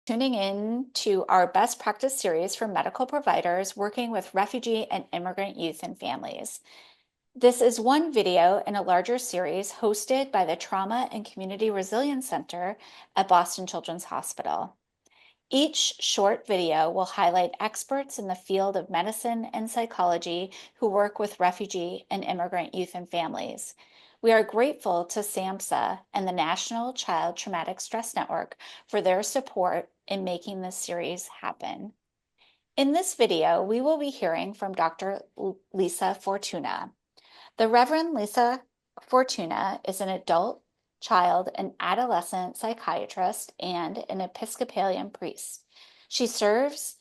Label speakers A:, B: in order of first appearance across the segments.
A: Tuning in to our best practice series for medical providers working with refugee and immigrant youth and families. This is one video in a larger series hosted by the Trauma and Community Resilience Center at Boston Children's Hospital. Each short video will highlight experts in the field of medicine and psychology who work with refugee and immigrant youth and families. We are grateful to SAMHSA and the National Child Traumatic Stress Network for their support in making this series happen. In this video, we will be hearing from Dr. Lisa Fortuna. The Reverend Lisa Fortuna is an adult, child, and adolescent psychiatrist and an Episcopalian priest. She serves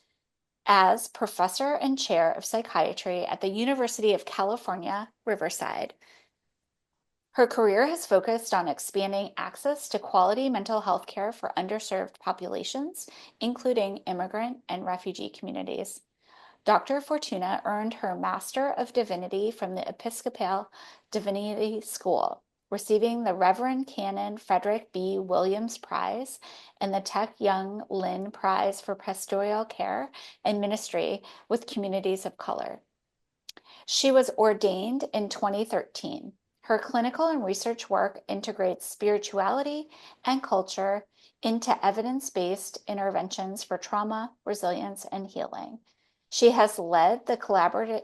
A: as professor and chair of psychiatry at the University of California, Riverside. Her career has focused on expanding access to quality mental health care for underserved populations, including immigrant and refugee communities. Dr. Fortuna earned her Master of Divinity from the Episcopal Divinity School, receiving the Reverend Canon Frederick B. Williams Prize and the Tek Young Lin Prize for pastoral care and ministry with communities of color. She was ordained in 2013. Her clinical and research work integrates spirituality and culture into evidence-based interventions for trauma, resilience, and healing. She has led and collaborated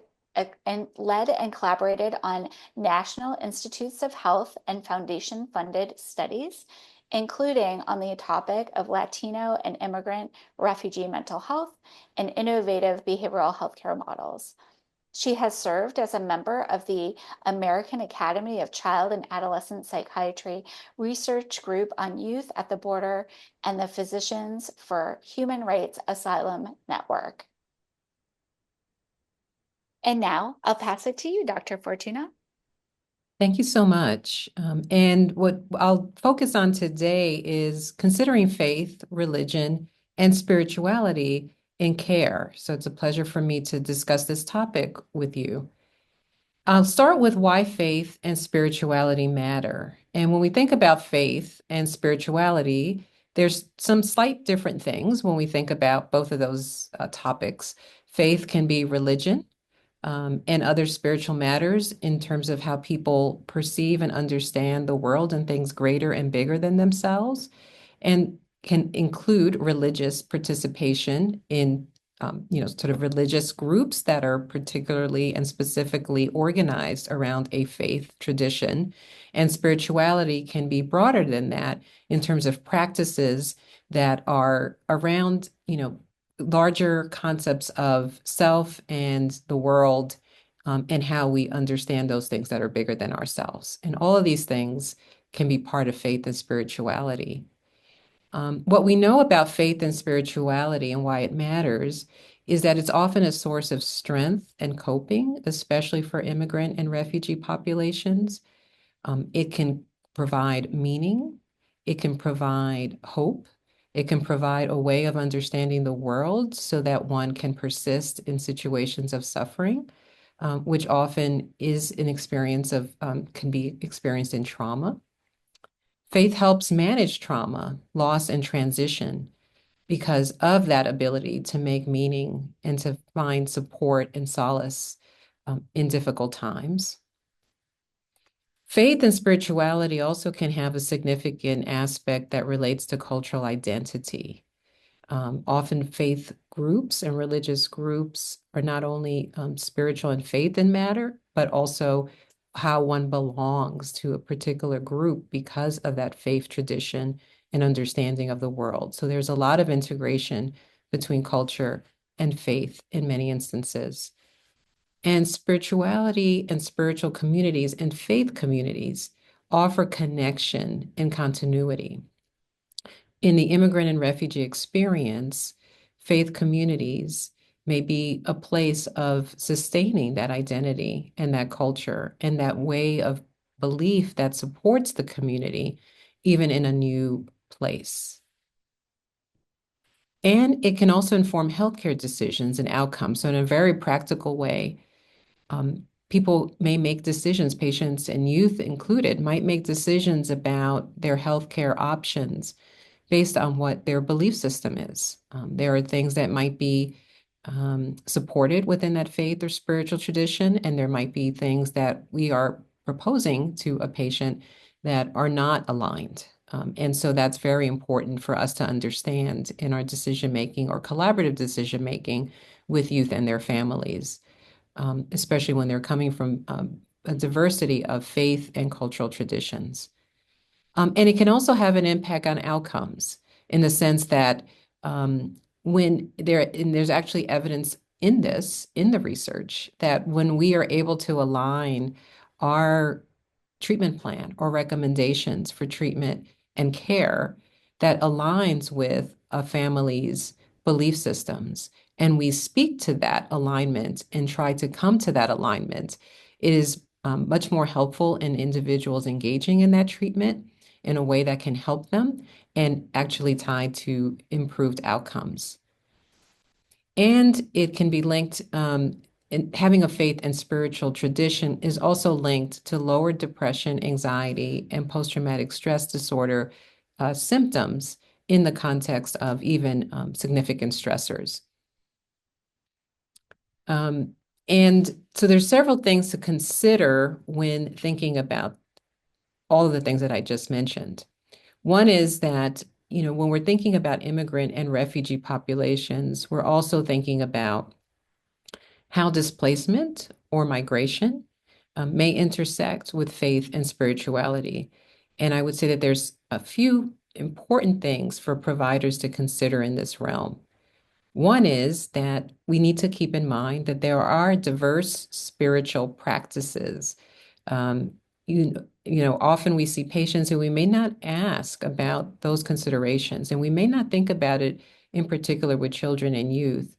A: on National Institutes of Health and Foundation-funded studies, including on the topic of Latino and immigrant refugee mental health and innovative behavioral healthcare models. She has served as a member of the American Academy of Child and Adolescent Psychiatry Research Group on Youth at the Border and the Physicians for Human Rights Asylum Network. And now I'll pass it to you, Dr. Fortuna.
B: Thank you so much. And what I'll focus on today is considering faith, religion, and spirituality in care. So it's a pleasure for me to discuss this topic with you. I'll start with why faith and spirituality matter. And when we think about faith and spirituality, there's some slight different things when we think about both of those topics. Faith can be religion, and other spiritual matters in terms of how people perceive and understand the world and things greater and bigger than themselves, and can include religious participation in sort of religious groups that are particularly and specifically organized around a faith tradition. And spirituality can be broader than that in terms of practices that are around, larger concepts of self and the world, and how we understand those things that are bigger than ourselves. And all of these things can be part of faith and spirituality. What we know about faith and spirituality and why it matters is that it's often a source of strength and coping, especially for immigrant and refugee populations. It can provide meaning. It can provide hope. It can provide a way of understanding the world so that one can persist in situations of suffering, which often is an experience of, can be experienced in trauma. Faith helps manage trauma, loss, and transition because of that ability to make meaning and to find support and solace in difficult times. Faith and spirituality also can have a significant aspect that relates to cultural identity. Often faith groups and religious groups are not only spiritual in faith and matter, but also how one belongs to a particular group because of that faith tradition and understanding of the world. So there's a lot of integration between culture and faith in many instances. And spirituality and spiritual communities and faith communities offer connection and continuity. In the immigrant and refugee experience, faith communities may be a place of sustaining that identity and that culture and that way of belief that supports the community, even in a new place. And it can also inform healthcare decisions and outcomes. So in a very practical way, people may make decisions, patients and youth included, might make decisions about their healthcare options based on what their belief system is. There are things that might be supported within that faith or spiritual tradition, and there might be things that we are proposing to a patient that are not aligned. And so that's very important for us to understand in our decision making or collaborative decision making with youth and their families, especially when they're coming from a diversity of faith and cultural traditions. And it can also have an impact on outcomes in the sense that when there's actually evidence in this, in the research, that when we are able to align our treatment plan or recommendations for treatment and care that aligns with a family's belief systems, and we speak to that alignment and try to come to that alignment, it is much more helpful in individuals engaging in that treatment in a way that can help them and actually tied to improved outcomes. And it can be linked, and having a faith and spiritual tradition is also linked to lower depression, anxiety, and post-traumatic stress disorder symptoms in the context of even significant stressors. And so there's several things to consider when thinking about all of the things that I just mentioned. One is that, when we're thinking about immigrant and refugee populations, we're also thinking about how displacement or migration may intersect with faith and spirituality. And I would say that there's a few important things for providers to consider in this realm. One is that we need to keep in mind that there are diverse spiritual practices. Um, Often we see patients who we may not ask about those considerations, and we may not think about it in particular with children and youth.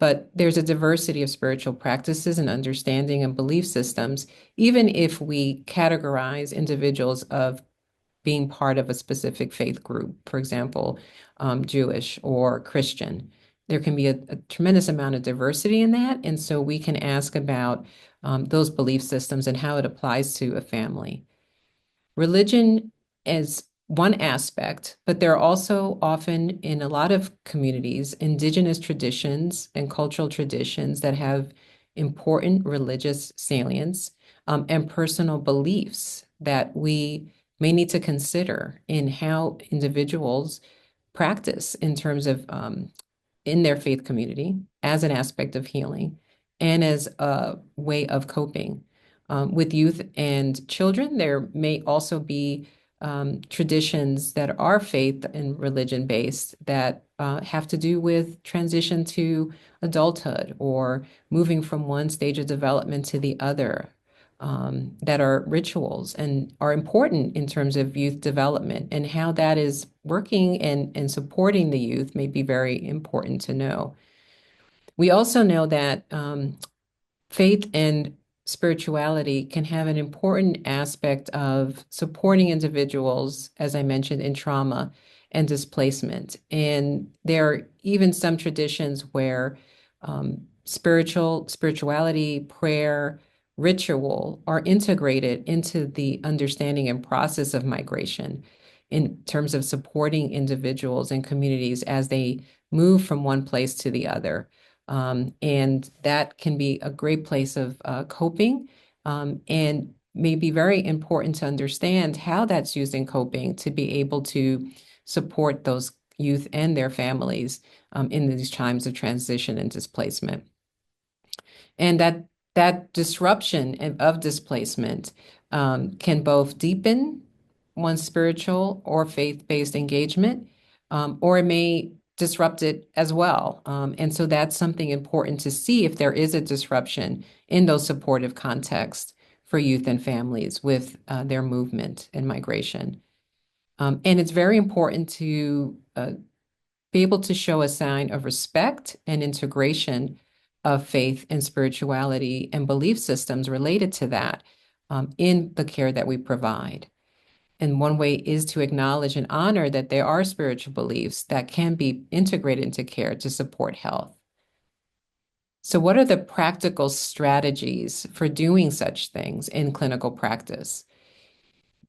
B: But there's a diversity of spiritual practices and understanding and belief systems, even if we categorize individuals of being part of a specific faith group, for example, Jewish or Christian. There can be a tremendous amount of diversity in that. And so we can ask about those belief systems and how it applies to a family. Religion is one aspect, but there are also often in a lot of communities, indigenous traditions and cultural traditions that have important religious salience and personal beliefs that we may need to consider in how individuals practice in terms of in their faith community as an aspect of healing and as a way of coping. With youth and children, there may also be traditions that are faith and religion based that have to do with transition to adulthood or moving from one stage of development to the other, that are rituals and are important in terms of youth development, and how that is working and supporting the youth may be very important to know. We also know that faith and spirituality can have an important aspect of supporting individuals, as I mentioned, in trauma and displacement. And there are even some traditions where spirituality, prayer, ritual are integrated into the understanding and process of migration in terms of supporting individuals and communities as they move from one place to the other. And that can be a great place of coping, and may be very important to understand how that's used in coping to be able to support those youth and their families in these times of transition and displacement. And that disruption of displacement can both deepen one's spiritual or faith-based engagement, or it may disrupt it as well. And so that's something important to see if there is a disruption in those supportive contexts for youth and families with their movement and migration. And it's very important to be able to show a sign of respect and integration of faith and spirituality and belief systems related to that in the care that we provide. And one way is to acknowledge and honor that there are spiritual beliefs that can be integrated into care to support health. So, what are the practical strategies for doing such things in clinical practice?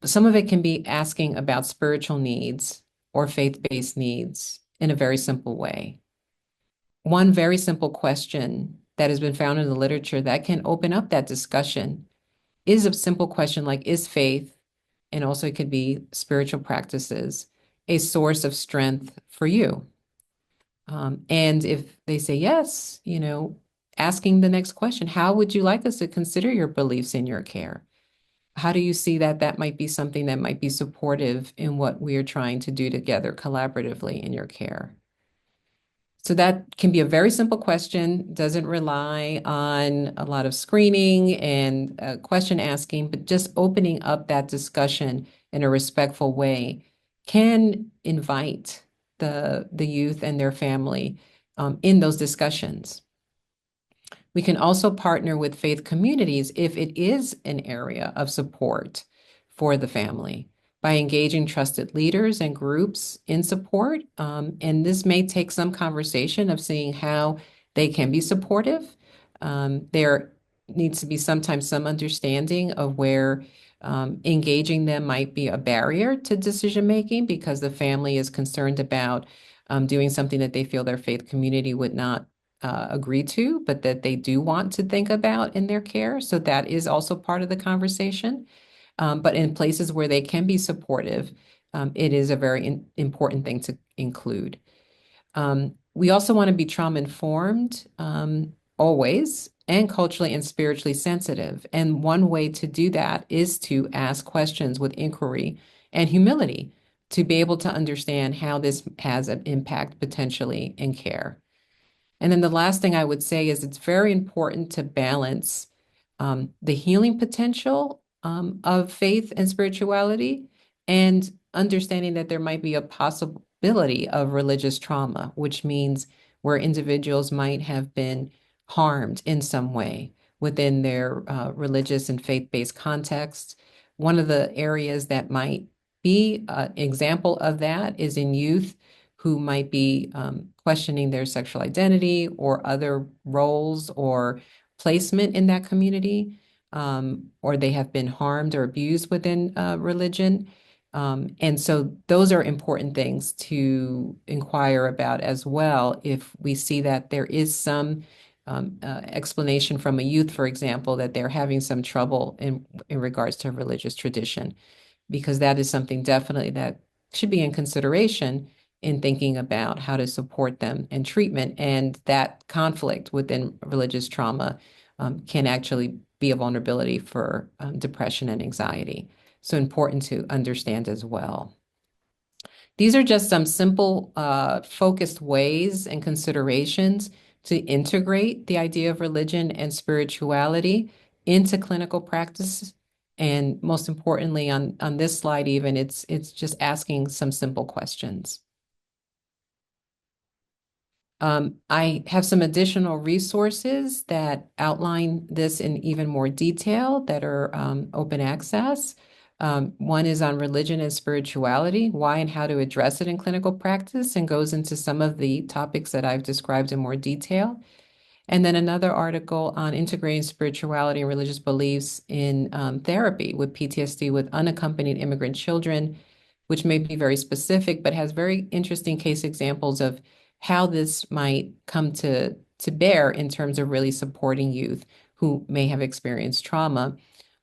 B: Some of it can be asking about spiritual needs or faith-based needs in a very simple way. One very simple question that has been found in the literature that can open up that discussion is a simple question like, is faith, and also it could be spiritual practices, a source of strength for you? And if they say yes, asking the next question, how would you like us to consider your beliefs in your care? How do you see that that might be something that might be supportive in what we are trying to do together collaboratively in your care? So that can be a very simple question, doesn't rely on a lot of screening and question asking, but just opening up that discussion in a respectful way can invite the youth and their family in those discussions. We can also partner with faith communities if it is an area of support for the family by engaging trusted leaders and groups in support. And this may take some conversation of seeing how they can be supportive. There needs to be sometimes some understanding of where engaging them might be a barrier to decision making because the family is concerned about doing something that they feel their faith community would not agree to, but that they do want to think about in their care. So that is also part of the conversation. But in places where they can be supportive, it is a very important thing to include. We also want to be trauma informed always and culturally and spiritually sensitive. And one way to do that is to ask questions with inquiry and humility to be able to understand how this has an impact potentially in care. And then the last thing I would say is it's very important to balance the healing potential of faith and spirituality and understanding that there might be a possibility of religious trauma, which means where individuals might have been harmed in some way within their religious and faith-based context. One of the areas that might be an example of that is in youth who might be questioning their sexual identity or other roles or placement in that community, or they have been harmed or abused within religion. And so those are important things to inquire about as well. If we see that there is some explanation from a youth, for example, that they're having some trouble in regards to religious tradition, because that is something definitely that should be in consideration in thinking about how to support them in treatment. And that conflict within religious trauma can actually be a vulnerability for depression and anxiety. So important to understand as well. These are just some simple, focused ways and considerations to integrate the idea of religion and spirituality into clinical practice. And most importantly, on this slide even, it's just asking some simple questions. I have some additional resources that outline this in even more detail that are open access. One is on religion and spirituality, why and how to address it in clinical practice, and goes into some of the topics that I've described in more detail. And then another article on integrating spirituality and religious beliefs in therapy with PTSD with unaccompanied immigrant children, which may be very specific, but has very interesting case examples of how this might come to bear in terms of really supporting youth who may have experienced trauma,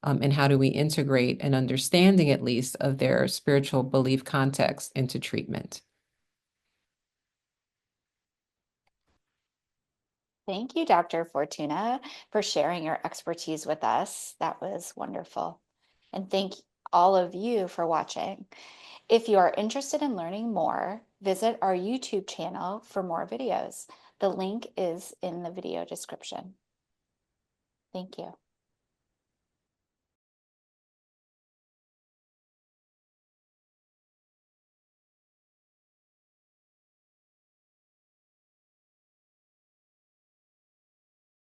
B: and how do we integrate an understanding, at least, of their spiritual belief context into treatment.
A: Thank you, Dr. Fortuna, for sharing your expertise with us. That was wonderful. And thank all of you for watching. If you are interested in learning more, visit our YouTube channel for more videos. The link is in the video description. Thank you.